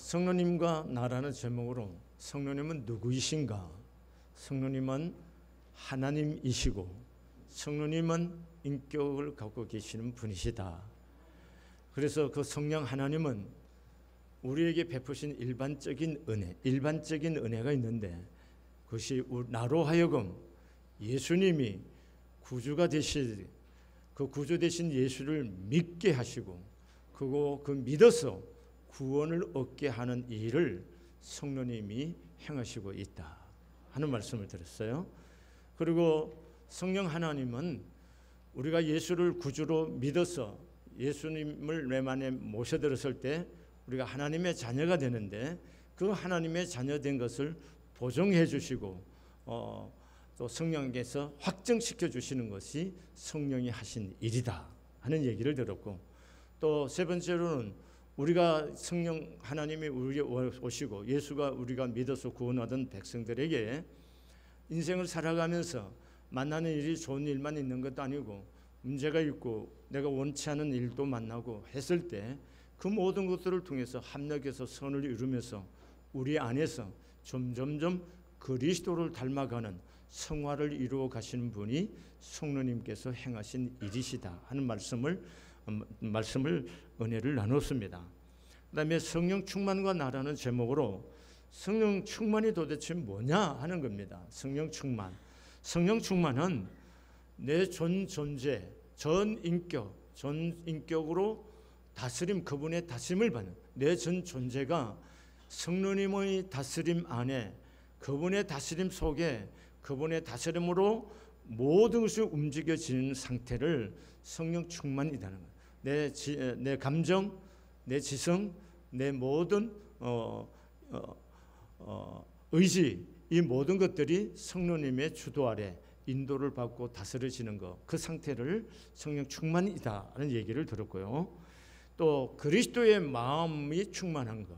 성령님과 나라는 제목으로 성령님은 누구이신가? 성령님은 하나님이시고 성령님은 인격을 갖고 계시는 분이시다. 그래서 그 성령 하나님은 우리에게 베푸신 일반적인 은혜가 있는데 그것이 나로 하여금 예수님이 구주가 되실 그 구주 되신 예수를 믿게 하시고 그 믿어서 구원을 얻게 하는 일을 성령님이 행하시고 있다 하는 말씀을 드렸어요. 그리고 성령 하나님은 우리가 예수를 구주로 믿어서 예수님을 내 안에 모셔들었을 때 우리가 하나님의 자녀가 되는데 그 하나님의 자녀된 것을 보증해 주시고 또 성령께서 확증시켜 주시는 것이 성령이 하신 일이다 하는 얘기를 들었고, 또 세 번째로는 우리가 성령 하나님이 우리에 오시고 예수가 우리가 믿어서 구원하던 백성들에게 인생을 살아가면서 만나는 일이 좋은 일만 있는 것도 아니고 문제가 있고 내가 원치 않은 일도 만나고 했을 때 그 모든 것들을 통해서 합력해서 선을 이루면서 우리 안에서 점점점 그리스도를 닮아가는 성화를 이루어 가시는 분이 성령님께서 행하신 일이시다 하는 말씀을 은혜를 나눴습니다. 그다음에 성령 충만과 나라는 제목으로 성령 충만이 도대체 뭐냐 하는 겁니다. 성령 충만은 내 전 존재, 전 인격으로 다스림, 그분의 다스림을 받는 내 전 존재가 성령님의 다스림 안에, 그분의 다스림 속에, 그분의 다스림으로 모든 것이 움직여지는 상태를 성령 충만이라는 거예요. 내 감정, 내 지성, 내 모든 의지, 이 모든 것들이 성령님의 주도 아래 인도를 받고 다스려지는 것, 그 상태를 성령 충만이다라는 얘기를 들었고요. 또 그리스도의 마음이 충만한 것,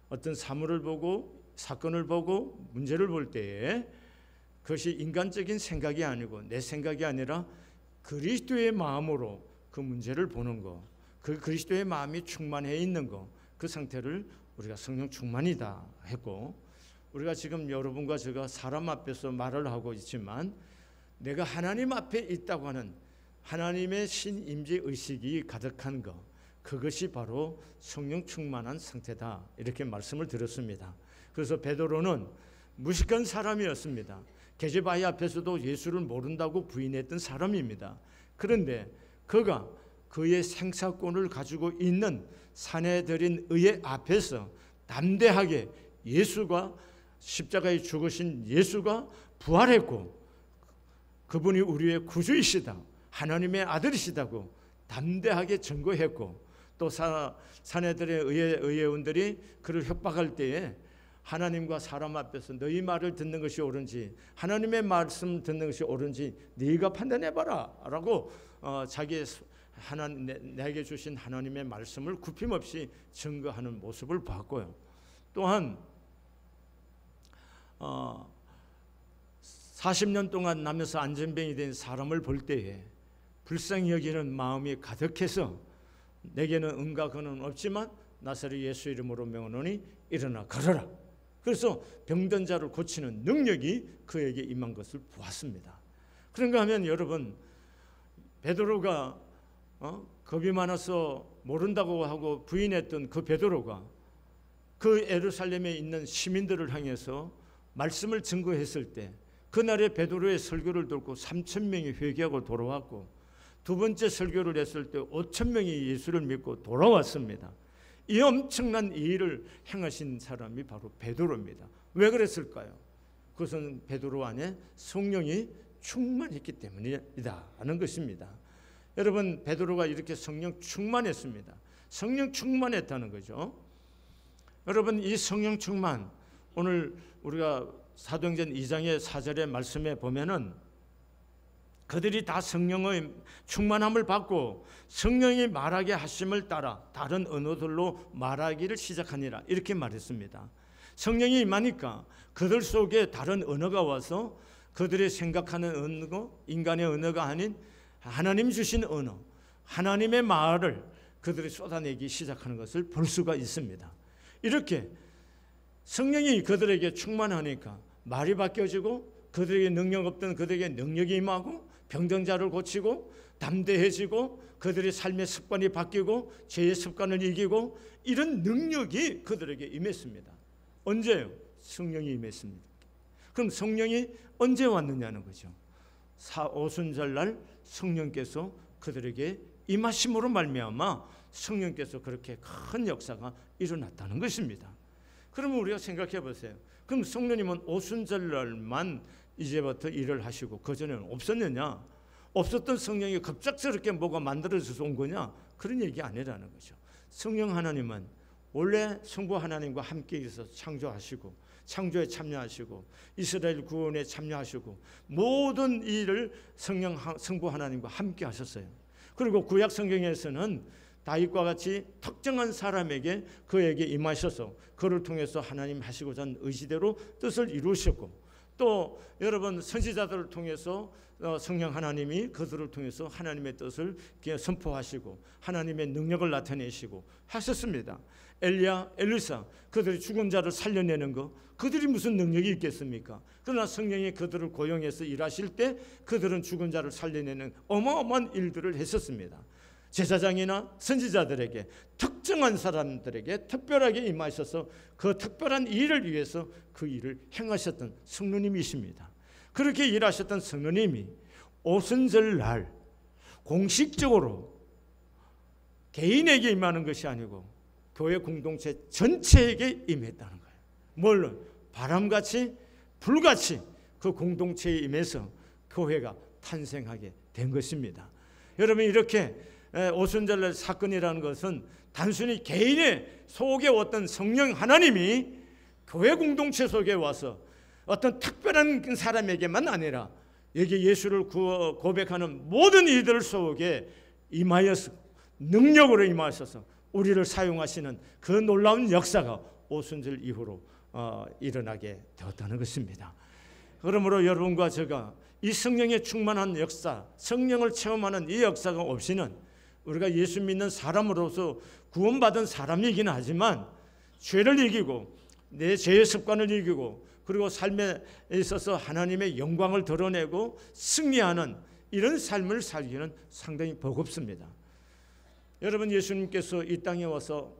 어떤 사물을 보고 사건을 보고 문제를 볼 때에 그것이 인간적인 생각이 아니고 내 생각이 아니라 그리스도의 마음으로 그 문제를 보는 것, 그 그리스도의 마음이 충만해 있는 것, 그 상태를 우리가 성령 충만이다 했고, 우리가 지금 여러분과 제가 사람 앞에서 말을 하고 있지만 내가 하나님 앞에 있다고 하는 하나님의 신임재 의식이 가득한 것, 그것이 바로 성령 충만한 상태다 이렇게 말씀을 드렸습니다. 그래서 베드로는 무식한 사람이었습니다. 계제바위 앞에서도 예수를 모른다고 부인했던 사람입니다. 그런데 그가 그의 생사권을 가지고 있는 사내들인 의의 앞에서 담대하게 예수가 십자가에 죽으신 예수가 부활했고 그분이 우리의 구주이시다, 하나님의 아들이시다고 담대하게 증거했고, 또 사내들의 의회원들이 그를 협박할 때에 하나님과 사람 앞에서 너희 말을 듣는 것이 옳은지 하나님의 말씀 듣는 것이 옳은지 네가 판단해봐라 라고 내게 주신 하나님의 말씀을 굽힘없이 증거하는 모습을 봤고요. 또한 40년 동안 나면서 안전병이 된 사람을 볼 때에 불쌍히 여기는 마음이 가득해서 내게는 은과 근은 없지만 나사렛 예수 이름으로 명하노니 일어나 걸어라. 그래서 병든 자를 고치는 능력이 그에게 임한 것을 보았습니다. 그런가 하면 여러분, 베드로가 겁이 많아서 모른다고 하고 부인했던 그 베드로가 그 예루살렘에 있는 시민들을 향해서 말씀을 증거했을 때 그날에 베드로의 설교를 듣고 3,000명이 회개하고 돌아왔고, 두 번째 설교를 했을 때 5,000명이 예수를 믿고 돌아왔습니다. 이 엄청난 일을 행하신 사람이 바로 베드로입니다. 왜 그랬을까요? 그것은 베드로 안에 성령이 충만했기 때문이다 하는 것입니다. 여러분, 베드로가 이렇게 성령 충만했습니다. 성령 충만했다는 거죠. 여러분, 이 성령 충만, 오늘 우리가 사도행전 2장의 4절의 말씀에 보면은 그들이 다 성령의 충만함을 받고 성령이 말하게 하심을 따라 다른 언어들로 말하기를 시작하니라 이렇게 말했습니다. 성령이 임하니까 그들 속에 다른 언어가 와서 그들이 생각하는 언어, 인간의 언어가 아닌 하나님 주신 언어, 하나님의 말을 그들이 쏟아내기 시작하는 것을 볼 수가 있습니다. 이렇게 성령이 그들에게 충만하니까 말이 바뀌어지고 그들에게 능력 없던 그들에게 능력이 임하고 병든 자를 고치고 담대해지고 그들의 삶의 습관이 바뀌고 죄의 습관을 이기고 이런 능력이 그들에게 임했습니다. 언제요? 성령이 임했습니다. 그럼 성령이 언제 왔느냐는 거죠. 오순절날 성령께서 그들에게 임하심으로 말미암아 성령께서 그렇게 큰 역사가 일어났다는 것입니다. 그러면 우리가 생각해 보세요. 그럼 성령님은 오순절날만 이제부터 일을 하시고 그전에는 없었느냐? 없었던 성령이 급작스럽게 뭐가 만들어져서 온 거냐? 그런 얘기 아니라는 거죠. 성령 하나님은 원래 성부 하나님과 함께 있어서 창조하시고 창조에 참여하시고 이스라엘 구원에 참여하시고 모든 일을 성부 하나님과 함께 하셨어요. 그리고 구약 성경에서는 다윗과 같이 특정한 사람에게 그에게 임하셔서 그를 통해서 하나님 하시고자 하는 의지대로 뜻을 이루셨고 또 여러분 선지자들을 통해서 성령 하나님이 그들을 통해서 하나님의 뜻을 선포하시고 하나님의 능력을 나타내시고 하셨습니다. 엘리야, 엘리사 그들이 죽은 자를 살려내는 거 그들이 무슨 능력이 있겠습니까? 그러나 성령이 그들을 고용해서 일하실 때 그들은 죽은 자를 살려내는 어마어마한 일들을 했었습니다. 제사장이나 선지자들에게 특정한 사람들에게 특별하게 임하셔서 그 특별한 일을 위해서 그 일을 행하셨던 성령님이십니다. 그렇게 일하셨던 성령님이 오순절날 공식적으로 개인에게 임하는 것이 아니고 교회 공동체 전체에게 임했다는 거예요. 물론 바람같이 불같이 그 공동체에 임해서 교회가 탄생하게 된 것입니다. 여러분 이렇게 오순절날 사건이라는 것은 단순히 개인의 속에 어떤 성령 하나님이 교회 공동체 속에 와서 어떤 특별한 사람에게만 아니라 여기 예수를 고백하는 모든 이들 속에 임하여서 능력으로 임하셔서 우리를 사용하시는 그 놀라운 역사가 오순절 이후로 일어나게 되었다는 것입니다. 그러므로 여러분과 제가 이 성령의 충만한 역사, 성령을 체험하는 이 역사가 없이는 우리가 예수 믿는 사람으로서 구원받은 사람이긴 하지만 죄를 이기고 내 죄의 습관을 이기고 그리고 삶에 있어서 하나님의 영광을 드러내고 승리하는 이런 삶을 살기는 상당히 버겁습니다. 여러분 예수님께서 이 땅에 와서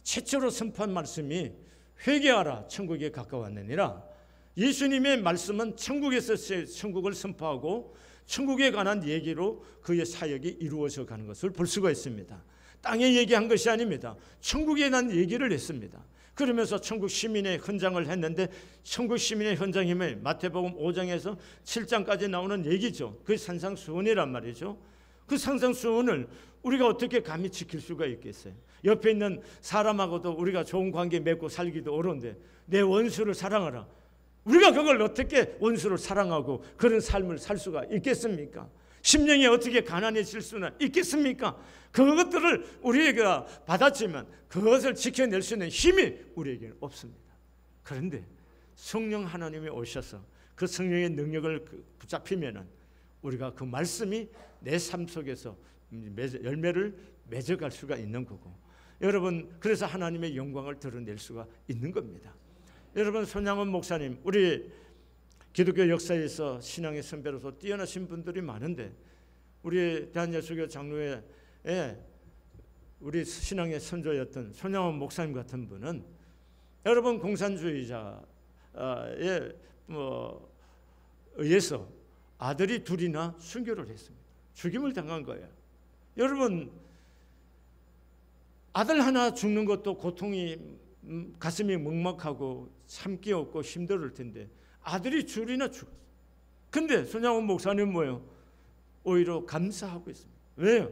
최초로 선포한 말씀이 회개하라 천국에 가까웠느니라. 예수님의 말씀은 천국에서 천국을 선포하고 천국에 관한 얘기로 그의 사역이 이루어져 가는 것을 볼 수가 있습니다. 땅에 얘기한 것이 아닙니다. 천국에 대한 얘기를 했습니다. 그러면서 천국 시민의 헌장을 했는데 천국 시민의 헌장임을 마태복음 5장에서 7장까지 나오는 얘기죠. 그게 산상수훈이란 말이죠. 그 산상수훈을 우리가 어떻게 감히 지킬 수가 있겠어요? 옆에 있는 사람하고도 우리가 좋은 관계 맺고 살기도 어려운데 내 원수를 사랑하라. 우리가 그걸 어떻게 원수를 사랑하고 그런 삶을 살 수가 있겠습니까? 심령이 어떻게 가난해질 수는 있겠습니까? 그것들을 우리가 받았지만 그것을 지켜낼 수 있는 힘이 우리에게는 없습니다. 그런데 성령 하나님이 오셔서 그 성령의 능력을 붙잡히면은 우리가 그 말씀이 내 삶 속에서 열매를 맺어갈 수가 있는 거고 여러분 그래서 하나님의 영광을 드러낼 수가 있는 겁니다. 여러분 손양원 목사님 우리 기독교 역사에서 신앙의 선배로서 뛰어나신 분들이 많은데 우리 대한예수교 장로회 우리 신앙의 선조였던 손양원 목사님 같은 분은 여러분 공산주의자에 의해서 아들이 둘이나 순교를 했습니다. 죽임을 당한 거예요. 여러분 아들 하나 죽는 것도 고통이 가슴이 먹먹하고 참기 없고 힘들 텐데 아들이 둘이나 죽었어요. 근데 손양원 목사님 뭐예요? 오히려 감사하고 있습니다. 왜요?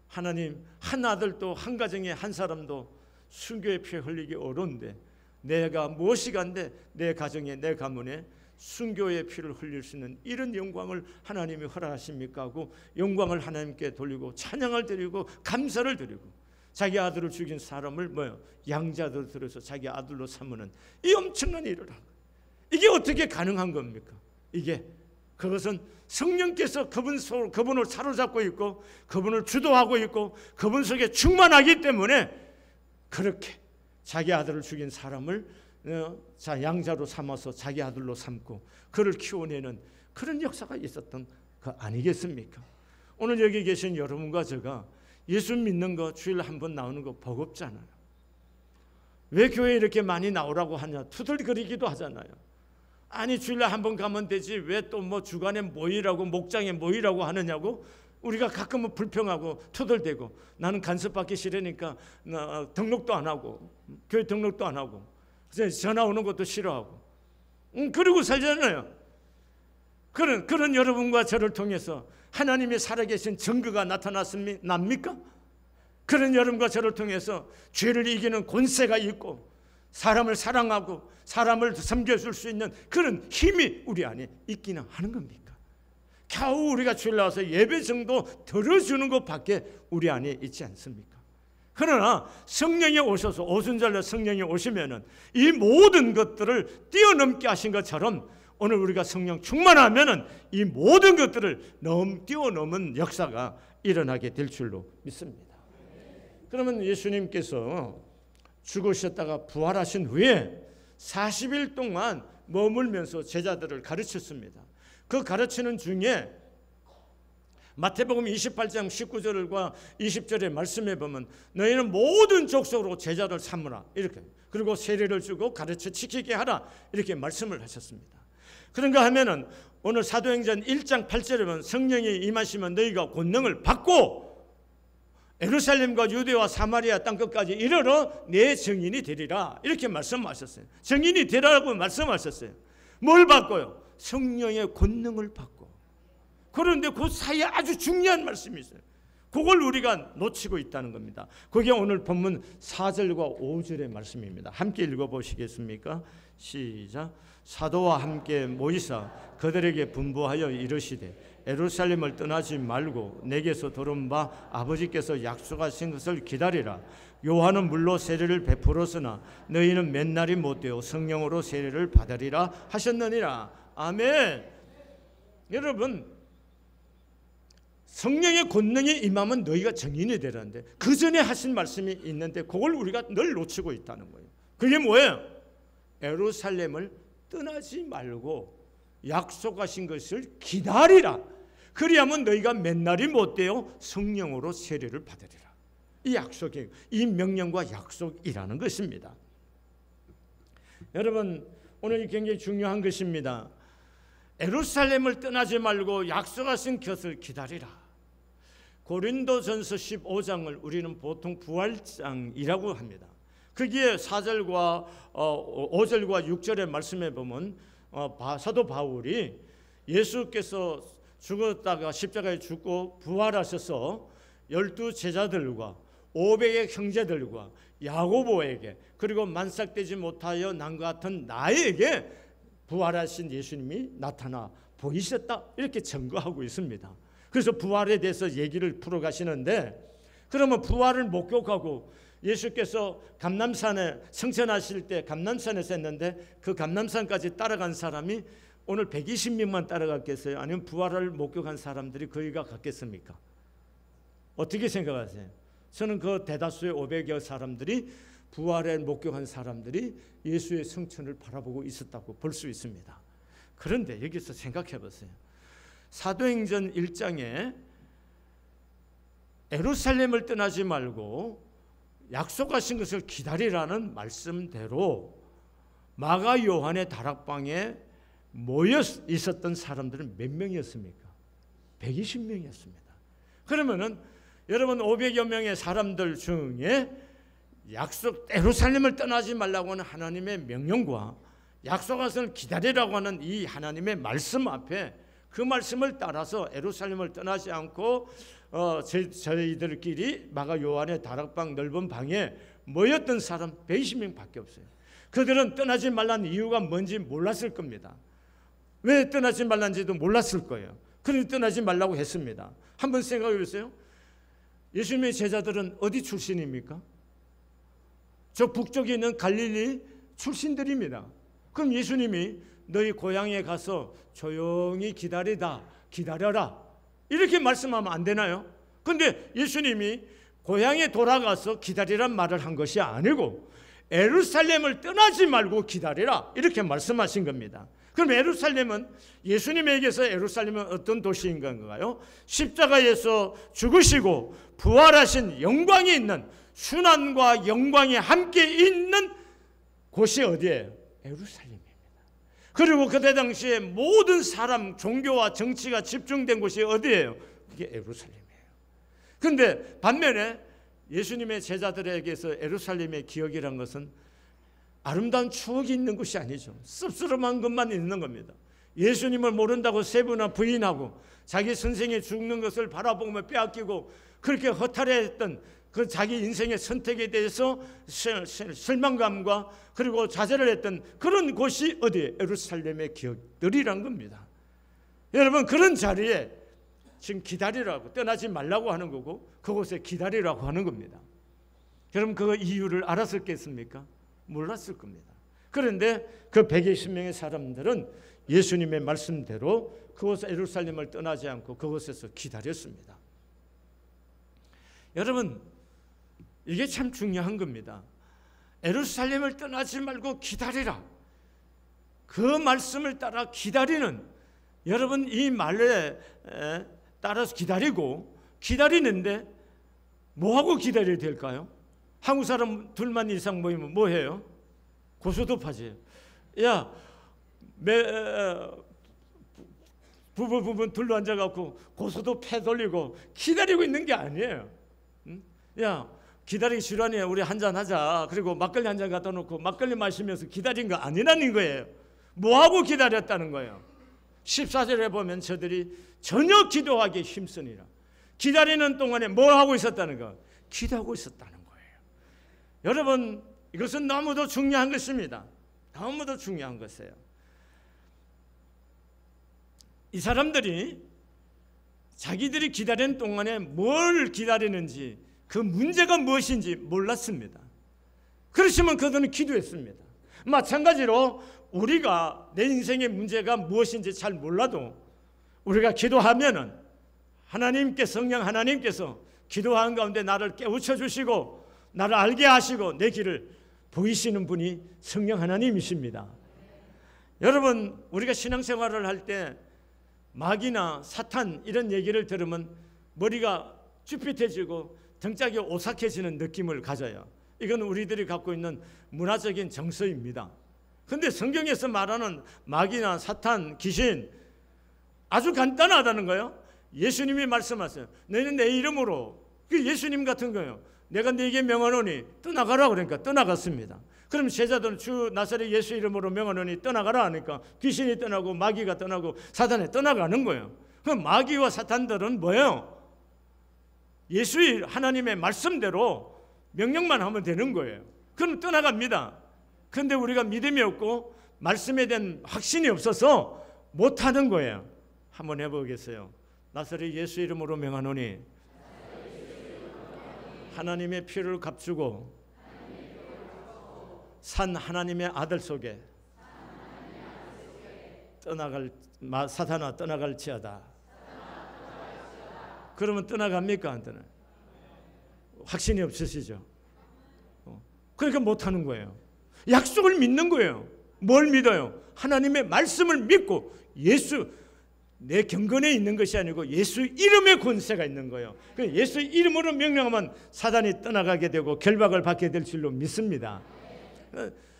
하나님 한 아들도 한 가정에 한 사람도 순교의 피 흘리기 어려운데 내가 무엇이 간데 내 가정에 내 가문에 순교의 피를 흘릴 수 있는 이런 영광을 하나님이 허락하십니까 하고 영광을 하나님께 돌리고 찬양을 드리고 감사를 드리고 자기 아들을 죽인 사람을 양자들 들어서 자기 아들로 삼는 이 엄청난 일을 한 거예요. 이게 어떻게 가능한 겁니까? 그것은 성령께서 그분을 사로잡고 있고 그분을 주도하고 있고 그분 속에 충만하기 때문에 그렇게 자기 아들을 죽인 사람을 양자로 삼아서 자기 아들로 삼고 그를 키워내는 그런 역사가 있었던 거 아니겠습니까? 오늘 여기 계신 여러분과 제가 예수 믿는 거 주일에 한 번 나오는 거 버겁잖아요. 왜 교회에 이렇게 많이 나오라고 하냐? 투덜거리기도 하잖아요. 아니 주일에 한 번 가면 되지 왜 또 뭐 주간에 모이라고 목장에 모이라고 하느냐고 우리가 가끔은 불평하고 투덜대고 나는 간섭받기 싫으니까 등록도 안 하고 교회 등록도 안 하고 전화 오는 것도 싫어하고 그러고 살잖아요. 그런 여러분과 저를 통해서 하나님의 살아계신 증거가 납니까? 그런 여러분과 저를 통해서 죄를 이기는 권세가 있고 사람을 사랑하고 사람을 섬겨줄 수 있는 그런 힘이 우리 안에 있기는 하는 겁니까? 겨우 우리가 주일 나와서 예배 정도 들어주는 것밖에 우리 안에 있지 않습니까? 그러나 성령이 오셔서 오순절날 성령이 오시면은 이 모든 것들을 뛰어넘게 하신 것처럼 오늘 우리가 성령 충만하면은 이 모든 것들을 뛰어넘은 역사가 일어나게 될 줄로 믿습니다. 그러면 예수님께서 죽으셨다가 부활하신 후에 40일 동안 머물면서 제자들을 가르쳤습니다. 그 가르치는 중에 마태복음 28장 19절과 20절의 말씀에 보면 너희는 모든 족속으로 제자를 삼으라 이렇게 그리고 세례를 주고 가르쳐 지키게 하라 이렇게 말씀을 하셨습니다. 그런가 하면은 오늘 사도행전 1장 8절에 보면 성령이 임하시면 너희가 권능을 받고 예루살렘과 유대와 사마리아 땅끝까지 이르러 내 증인이 되리라 이렇게 말씀하셨어요. 증인이 되라고 말씀하셨어요. 뭘 받고요? 성령의 권능을 받고. 그런데 그 사이에 아주 중요한 말씀이 있어요. 그걸 우리가 놓치고 있다는 겁니다. 그게 오늘 본문 4절과 5절의 말씀입니다. 함께 읽어보시겠습니까? 시작. 사도와 함께 모이사 그들에게 분부하여 이르시되 예루살렘을 떠나지 말고 내게서 들은 바 아버지께서 약속하신 것을 기다리라. 요한은 물로 세례를 베풀었으나 너희는 몇 날이 못되어 성령으로 세례를 받으리라 하셨느니라. 아멘. 여러분 성령의 권능이 임하면 너희가 증인이 되라는데 그 전에 하신 말씀이 있는데 그걸 우리가 늘 놓치고 있다는 거예요. 그게 뭐예요? 예루살렘을 떠나지 말고 약속하신 것을 기다리라. 그리하면 너희가 몇 날이 못되어 성령으로 세례를 받으리라. 이 약속이 이 명령과 약속이라는 것입니다. 여러분 오늘 굉장히 중요한 것입니다. 예루살렘을 떠나지 말고 약속하신 것을 기다리라. 고린도전서 15장을 우리는 보통 부활장이라고 합니다. 거기에 4절과 5절과 6절의 말씀에 보면 사도 바울이 예수께서 죽었다가 십자가에 죽고 부활하셔서 12 제자들과 500의 형제들과 야고보에게 그리고 만삭되지 못하여 난 같은 나에게 부활하신 예수님이 나타나 보이셨다 이렇게 증거하고 있습니다. 그래서 부활에 대해서 얘기를 풀어가시는데 그러면 부활을 목격하고 예수께서 감람산에 승천하실 때 감람산에서 했는데 그 감람산까지 따라간 사람이 오늘 120명만 따라갔겠어요? 아니면 부활을 목격한 사람들이 거기가 갔겠습니까? 어떻게 생각하세요? 저는 그 대다수의 500여 사람들이 부활을 목격한 사람들이 예수의 승천을 바라보고 있었다고 볼 수 있습니다. 그런데 여기서 생각해 보세요. 사도행전 1장에 예루살렘을 떠나지 말고 약속하신 것을 기다리라는 말씀대로 마가 요한의 다락방에 모여 있었던 사람들은 몇 명이었습니까? 120명이었습니다. 그러면은 여러분 500여 명의 사람들 중에 예루살렘을 떠나지 말라고 하는 하나님의 명령과 약속하신 기다리라고 하는 이 하나님의 말씀 앞에 그 말씀을 따라서 예루살렘을 떠나지 않고 저희들끼리 마가 요한의 다락방 넓은 방에 모였던 사람 120명밖에 없어요. 그들은 떠나지 말라는 이유가 뭔지 몰랐을 겁니다. 왜 떠나지 말란지도 몰랐을 거예요. 그래서 떠나지 말라고 했습니다. 한번 생각해 보세요. 예수님의 제자들은 어디 출신입니까? 저 북쪽에 있는 갈릴리 출신들입니다. 그럼 예수님이 너희 고향에 가서 조용히 기다려라 이렇게 말씀하면 안 되나요? 그런데 예수님이 고향에 돌아가서 기다리란 말을 한 것이 아니고 예루살렘을 떠나지 말고 기다리라 이렇게 말씀하신 겁니다. 그럼 예루살렘은 예수님에게서 예루살렘은 어떤 도시인가요? 십자가에서 죽으시고 부활하신 영광이 있는 순환과 영광이 함께 있는 곳이 어디예요? 예루살렘입니다. 그리고 그때 당시에 모든 사람, 종교와 정치가 집중된 곳이 어디예요? 그게 예루살렘이에요. 그런데 반면에 예수님의 제자들에게서 예루살렘의 기억이란 것은 아름다운 추억이 있는 것이 아니죠. 씁쓸한 것만 있는 겁니다. 예수님을 모른다고 세부나 부인하고 자기 선생이 죽는 것을 바라보며 빼앗기고 그렇게 허탈해했던 그 자기 인생의 선택에 대해서 실망감과 그리고 좌절을 했던 그런 곳이 어디에? 예루살렘의 기억들이란 겁니다. 여러분, 그런 자리에 지금 기다리라고, 떠나지 말라고 하는 거고 그곳에 기다리라고 하는 겁니다. 여러분, 그 이유를 알았었겠습니까? 몰랐을 겁니다. 그런데 그 120명의 사람들은 예수님의 말씀대로 그곳 예루살렘을 떠나지 않고 그곳에서 기다렸습니다. 여러분, 이게 참 중요한 겁니다. 예루살렘을 떠나지 말고 기다리라. 그 말씀을 따라 기다리는, 여러분 이 말에 따라서 기다리는데 뭐하고 기다려야 될까요? 한국 사람 둘만 이상 모이면 뭐 해요? 고소톱하지. 야, 부분 둘러 앉아갖고 고소톱 패 돌리고 기다리고 있는 게 아니에요. 응? 야, 기다리기 싫어하니 우리 한잔 하자. 그리고 막걸리 한 잔 갖다 놓고 막걸리 마시면서 기다린 거 아니라는 거예요. 뭐하고 기다렸다는 거예요? 14절에 보면 저들이 전혀 기도하기 힘쓰니라. 기다리는 동안에 뭐 하고 있었다는 거? 기도하고 있었다는 거예요. 여러분, 이것은 너무도 중요한 것입니다. 너무도 중요한 것이에요. 이 사람들이 자기들이 기다리는 동안에 뭘 기다리는지, 그 문제가 무엇인지 몰랐습니다. 그렇지만 그들은 기도했습니다. 마찬가지로 우리가 내 인생의 문제가 무엇인지 잘 몰라도 우리가 기도하면은 성령 하나님께서 기도하는 가운데 나를 깨우쳐 주시고 나를 알게 하시고 내 길을 보이시는 분이 성령 하나님이십니다. 여러분, 우리가 신앙생활을 할 때 마귀나 사탄 이런 얘기를 들으면 머리가 쭈삣해지고 등짝이 오싹해지는 느낌을 가져요. 이건 우리들이 갖고 있는 문화적인 정서입니다. 그런데 성경에서 말하는 마귀나 사탄, 귀신 아주 간단하다는 거예요. 예수님이 말씀하세요. 너희는 내 이름으로, 그 예수님 같은 거예요. 내가 네게 명하노니 떠나가라 그러니까 떠나갔습니다. 그럼 제자들은 주 나사렛 예수 이름으로 명하노니 떠나가라 하니까 귀신이 떠나고 마귀가 떠나고 사탄이 떠나가는 거예요. 그럼 마귀와 사탄들은 뭐예요? 예수 하나님의 말씀대로 명령만 하면 되는 거예요. 그럼 떠나갑니다. 그런데 우리가 믿음이 없고 말씀에 대한 확신이 없어서 못하는 거예요. 한번 해보겠어요. 나사렛 예수 이름으로 명하노니 하나님의 피를 값주고 산 하나님의 아들 속에 사탄아 떠나갈지어다. 그러면 떠나갑니까? 안 떠나요? 확신이 없으시죠? 그러니까 못하는 거예요. 약속을 믿는 거예요. 뭘 믿어요? 하나님의 말씀을 믿고 내 경건에 있는 것이 아니고 예수 이름의 권세가 있는 거예요. 예수 이름으로 명령하면 사단이 떠나가게 되고 결박을 받게 될 줄로 믿습니다.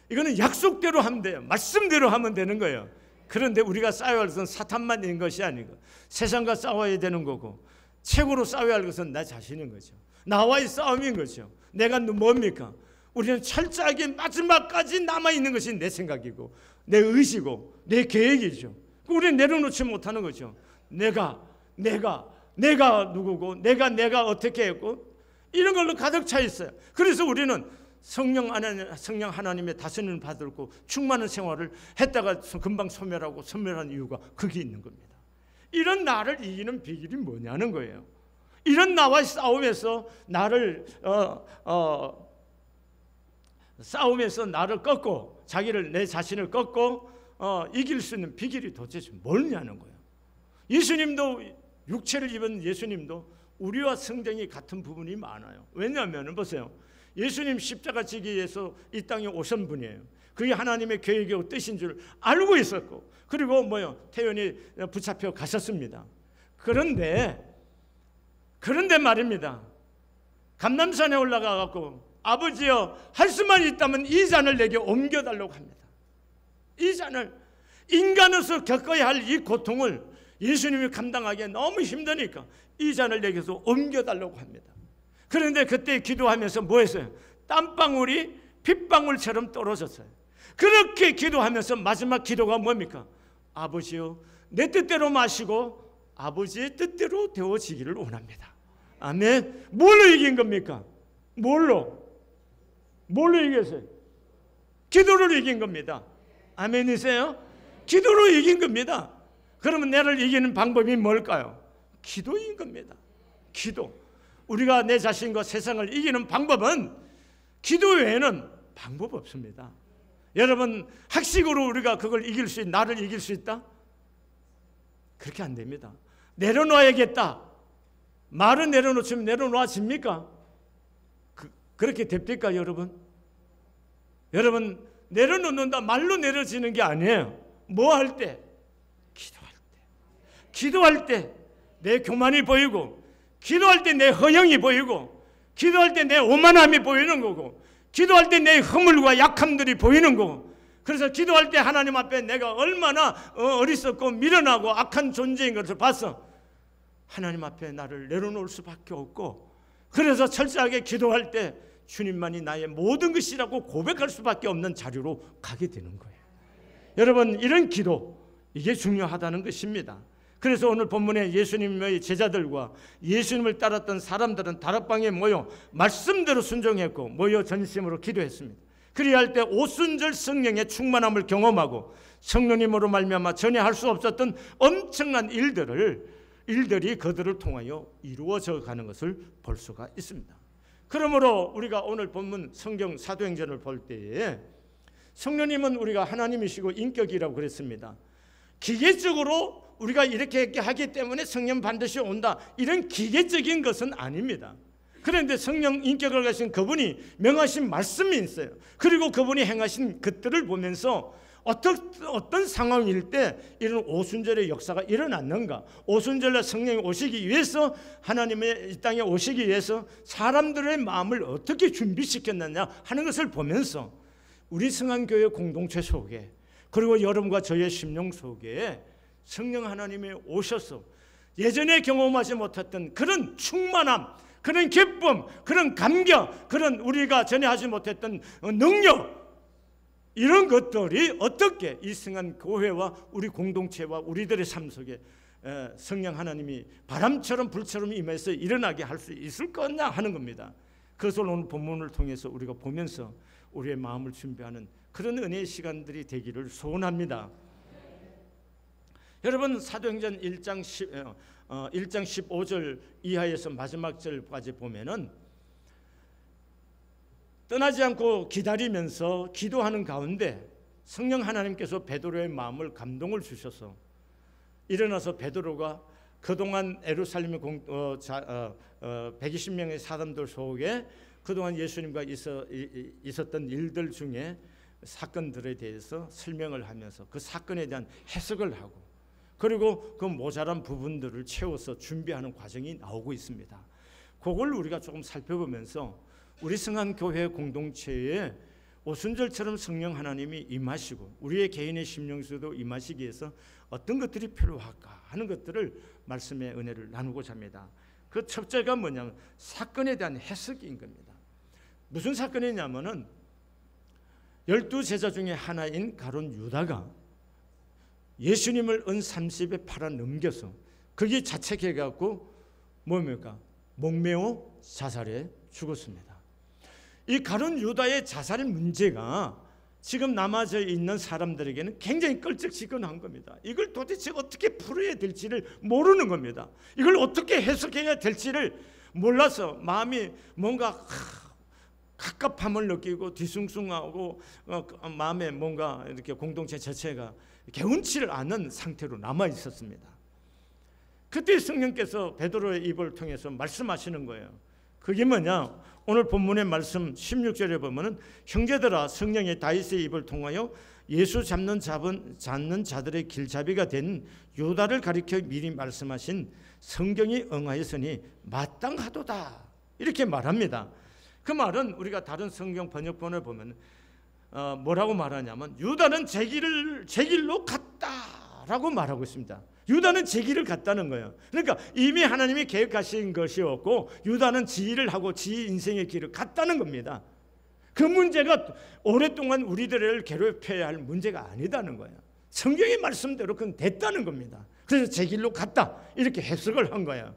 이거는 약속대로 하면 돼요. 말씀대로 하면 되는 거예요. 그런데 우리가 싸워야 할 것은 사탄만 있는 것이 아니고 세상과 싸워야 되는 거고 최고로 싸워야 할 것은 나 자신인 거죠. 나와의 싸움인 거죠. 내가 뭡니까? 우리는 철저하게 마지막까지 남아있는 것이 내 생각이고 내 의지고 내 계획이죠. 우리는 내려놓지 못하는 거죠. 내가 누구고 내가 어떻게 했고 이런 걸로 가득 차 있어요. 그래서 우리는 성령 하나님의 다스림을 받고 충만한 생활을 했다가 금방 소멸한 이유가 거기 있는 겁니다. 이런 나를 이기는 비결이 뭐냐는 거예요. 이런 나와 싸움에서 나를 꺾고 내 자신을 꺾고 이길 수 있는 비결이 도대체 뭐냐는 거예요. 예수님도 육체를 입은 예수님도 우리와 성경이 같은 부분이 많아요. 왜냐하면 보세요. 예수님 십자가 지기 위해서 이 땅에 오신 분이에요. 그게 하나님의 계획이고 뜻인 줄 알고 있었고, 그리고 태연이 붙잡혀 가셨습니다. 그런데 말입니다. 감람산에 올라가 갖고 아버지여, 할 수만 있다면 이 잔을 내게 옮겨달라고 합니다. 이 잔을, 인간으로서 겪어야 할 이 고통을 예수님이 감당하기에 너무 힘드니까 이 잔을 내게서 옮겨달라고 합니다. 그런데 그때 기도하면서 뭐 했어요? 땀방울이 핏방울처럼 떨어졌어요. 그렇게 기도하면서 마지막 기도가 뭡니까? 아버지여, 내 뜻대로 마시고 아버지의 뜻대로 되어지기를 원합니다. 아멘. 뭘로 이긴 겁니까? 뭘로 이겼어요? 기도로 이긴 겁니다. 아멘이세요? 기도로 이긴 겁니다. 그러면 나를 이기는 방법이 뭘까요? 기도인 겁니다. 기도. 우리가 내 자신과 세상을 이기는 방법은 기도 외에는 방법 없습니다. 여러분, 학식으로 우리가 그걸 나를 이길 수 있다? 그렇게 안 됩니다. 내려놔야겠다. 말은 내려놓으면 내려놔집니까? 그렇게 됩니까, 여러분? 여러분, 내려놓는다 말로 내려지는 게 아니에요. 뭐 할 때? 기도할 때 내 교만이 보이고, 기도할 때 내 허영이 보이고, 기도할 때 내 오만함이 보이는 거고, 기도할 때 내 허물과 약함들이 보이는 거고, 그래서 기도할 때 하나님 앞에 내가 얼마나 어리석고 미련하고 악한 존재인 것을 봐서 하나님 앞에 나를 내려놓을 수밖에 없고, 그래서 철저하게 기도할 때 주님만이 나의 모든 것이라고 고백할 수밖에 없는 자리로 가게 되는 거예요. 여러분, 이런 기도, 이게 중요하다는 것입니다. 그래서 오늘 본문에 예수님의 제자들과 예수님을 따랐던 사람들은 다락방에 모여 말씀대로 순종했고 모여 전심으로 기도했습니다. 그리할 때 오순절 성령의 충만함을 경험하고 성령님으로 말미암아 전에 할 수 없었던 엄청난 일들이 그들을 통하여 이루어져 가는 것을 볼 수가 있습니다. 그러므로 우리가 오늘 본문 성경 사도행전을 볼 때에 성령님은 우리가 하나님이시고 인격이라고 그랬습니다. 기계적으로 우리가 이렇게 하기 때문에 성령 반드시 온다, 이런 기계적인 것은 아닙니다. 그런데 성령 인격을 가진 그분이 명하신 말씀이 있어요. 그리고 그분이 행하신 것들을 보면서 어떤 상황일 때 이런 오순절의 역사가 일어났는가, 오순절에 성령이 오시기 위해서, 하나님의 이 땅에 오시기 위해서 사람들의 마음을 어떻게 준비시켰느냐 하는 것을 보면서 우리 성안교회 공동체 속에, 그리고 여러분과 저의 심령 속에 성령 하나님이 오셔서 예전에 경험하지 못했던 그런 충만함, 그런 기쁨, 그런 감격, 그런 우리가 전에 하지 못했던 능력, 이런 것들이 어떻게 이 성안 교회와 우리 공동체와 우리들의 삶 속에 성령 하나님이 바람처럼 불처럼 임해서 일어나게 할 수 있을 거냐 하는 겁니다. 그것을 오늘 본문을 통해서 우리가 보면서 우리의 마음을 준비하는 그런 은혜의 시간들이 되기를 소원합니다. 여러분, 사도행전 1장 15절 이하에서 마지막 절까지 보면은 떠나지 않고 기다리면서 기도하는 가운데 성령 하나님께서 베드로의 마음을 감동을 주셔서 일어나서 베드로가 그동안 예루살렘의 120명의 사람들 속에 그동안 예수님과 있었던 일들 중에 사건들에 대해서 설명을 하면서 그 사건에 대한 해석을 하고, 그리고 그 모자란 부분들을 채워서 준비하는 과정이 나오고 있습니다. 그걸 우리가 조금 살펴보면서 우리 성안교회 공동체에 오순절처럼 성령 하나님이 임하시고 우리의 개인의 심령 속에도 임하시기 위해서 어떤 것들이 필요할까 하는 것들을 말씀의 은혜를 나누고자 합니다. 그 첫째가 뭐냐면 사건에 대한 해석인 겁니다. 무슨 사건이냐면은 12제자 중에 하나인 가룟 유다가 예수님을 은 30에 팔아 넘겨서 거기에 자책해 갖고 뭡니까? 목매어 자살해 죽었습니다. 이 가룟 유다의 자살 문제가 지금 남아져 있는 사람들에게는 굉장히 끌적지근한 겁니다. 이걸 도대체 어떻게 풀어야 될지를 모르는 겁니다. 이걸 어떻게 해석해야 될지를 몰라서 마음이 뭔가 갑갑함을 느끼고 뒤숭숭하고 마음에 뭔가 이렇게 공동체 자체가 개운치를 않은 상태로 남아 있었습니다. 그때 성령께서 베드로의 입을 통해서 말씀하시는 거예요. 그게 뭐냐? 오늘 본문의 말씀 16절에 보면은 형제들아 성령이 다윗의 입을 통하여 예수 잡는 자들의 길잡이가 된 유다를 가리켜 미리 말씀하신 성경이 응하였으니 마땅하도다 이렇게 말합니다. 그 말은 우리가 다른 성경 번역본을 보면 뭐라고 말하냐면 유다는 제 길로 갔다라고 말하고 있습니다. 유다는 제 길을 갔다는 거예요. 그러니까 이미 하나님이 계획하신 것이었고 유다는 지 일을 하고 지 인생의 길을 갔다는 겁니다. 그 문제가 오랫동안 우리들을 괴롭혀야 할 문제가 아니다는 거예요. 성경의 말씀대로 그건 됐다는 겁니다. 그래서 제 길로 갔다 이렇게 해석을 한 거예요.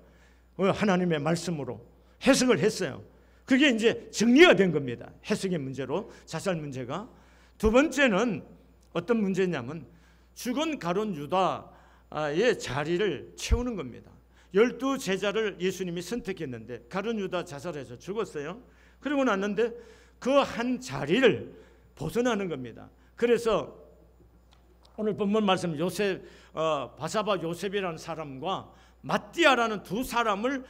하나님의 말씀으로 해석을 했어요. 그게 이제 정리가 된 겁니다. 해석의 문제로 자살 문제가. 두 번째는 어떤 문제냐면 죽은 가룟 유다의 자리를 채우는 겁니다. 12 제자를 예수님이 선택했는데 가룟 유다 자살해서 죽었어요. 그러고 났는데 그 한 자리를 벗어나는 겁니다. 그래서 오늘 본문 말씀 바사바 요셉이라는 사람과 마띠아라는 두 사람을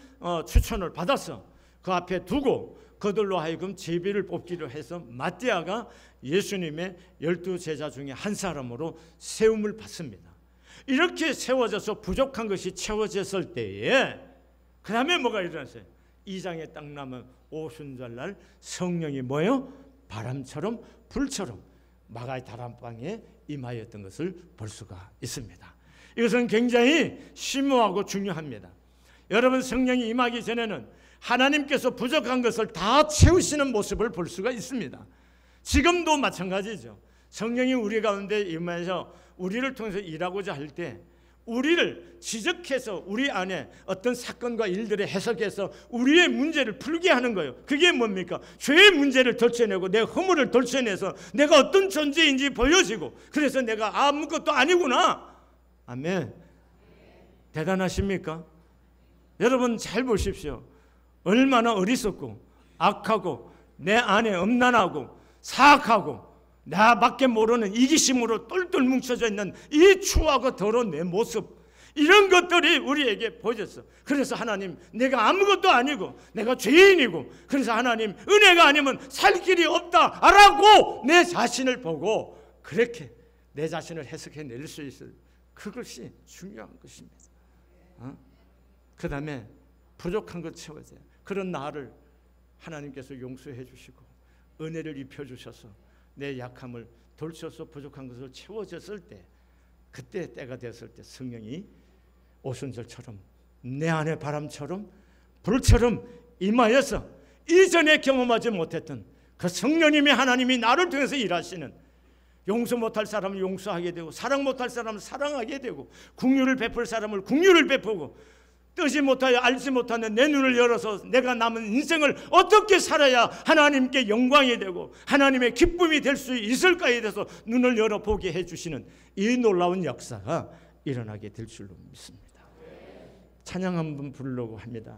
추천을 받았어. 그 앞에 두고 그들로 하여금 제비를 뽑기로 해서 마띠아가 예수님의 12 제자 중에 한 사람으로 세움을 받습니다. 이렇게 세워져서 부족한 것이 채워졌을 때에 그 다음에 뭐가 일어났어요? 2장에 딱 나면 오순절날 성령이 뭐예요? 바람처럼 불처럼 마가의 다락방에 임하였던 것을 볼 수가 있습니다. 이것은 굉장히 심오하고 중요합니다. 여러분 성령이 임하기 전에는 하나님께서 부족한 것을 다 채우시는 모습을 볼 수가 있습니다. 지금도 마찬가지죠. 성령이 우리 가운데 임해서 우리를 통해서 일하고자 할 때 우리를 지적해서 우리 안에 어떤 사건과 일들을 해석해서 우리의 문제를 풀게 하는 거예요. 그게 뭡니까? 죄의 문제를 덜쳐내고 내 허물을 덜쳐내서 내가 어떤 존재인지 보여지고 그래서 내가 아무것도 아니구나. 아멘. 대단하십니까? 여러분 잘 보십시오. 얼마나 어리석고 악하고 내 안에 엄난하고 사악하고 나밖에 모르는 이기심으로 똘똘 뭉쳐져 있는 이 추하고 더러운 내 모습, 이런 것들이 우리에게 보여졌어. 그래서 하나님, 내가 아무것도 아니고 내가 죄인이고 그래서 하나님 은혜가 아니면 살 길이 없다라고 내 자신을 보고 그렇게 내 자신을 해석해낼 수 있을, 그것이 중요한 것입니다. 그 다음에 부족한 것 채워져요. 그런 나를 하나님께서 용서해 주시고 은혜를 입혀주셔서 내 약함을 돌쳐서 부족한 것을 채워졌을 때, 그때 때가 됐을 때 성령이 오순절처럼 내 안에 바람처럼 불처럼 임하여서 이전에 경험하지 못했던 그 성령님이 하나님이 나를 통해서 일하시는, 용서 못할 사람을 용서하게 되고 사랑 못할 사람을 사랑하게 되고 긍휼을 베풀 사람을 긍휼을 베푸고 뜨지 못하여 알지 못하는 내 눈을 열어서 내가 남은 인생을 어떻게 살아야 하나님께 영광이 되고 하나님의 기쁨이 될 수 있을까에 대해서 눈을 열어보게 해주시는 이 놀라운 역사가 일어나게 될 줄로 믿습니다. 찬양 한번 부르려고 합니다.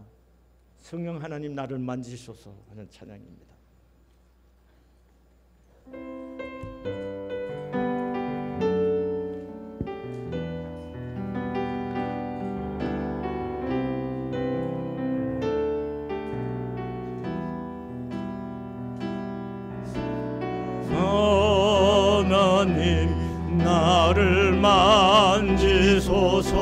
성령 하나님 나를 만지소서 하는 찬양입니다. 하나님 나를 만지소서,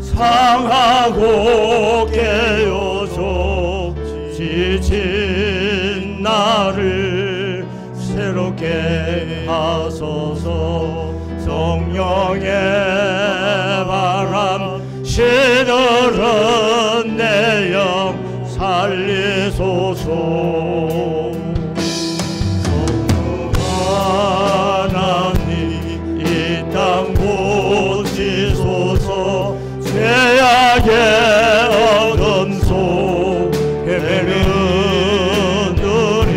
상하고 깨어져 지친 나를 새롭게 하소서. 성령의 바람 시들은 내 영 살리소서. 죄악의 어둠 속 헤매는 눈이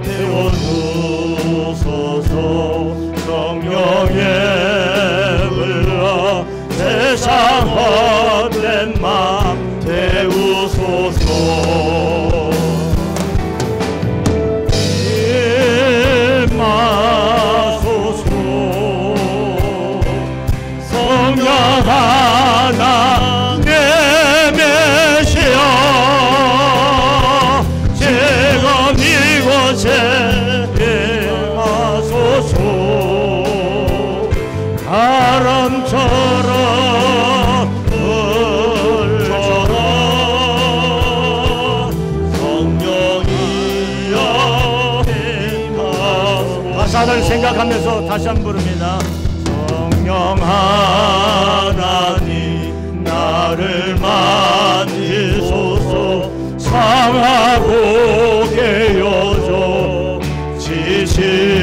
태워주소서. 성령의 불러 세상 헛된 맘 태우소서. 임하소서. 성령 하나 바람처럼 불처럼 성령이여 가사를 생각하면서 다시 한번 부릅니다. 성령 하나님 나를 만지소서 상하고 깨어져 지칠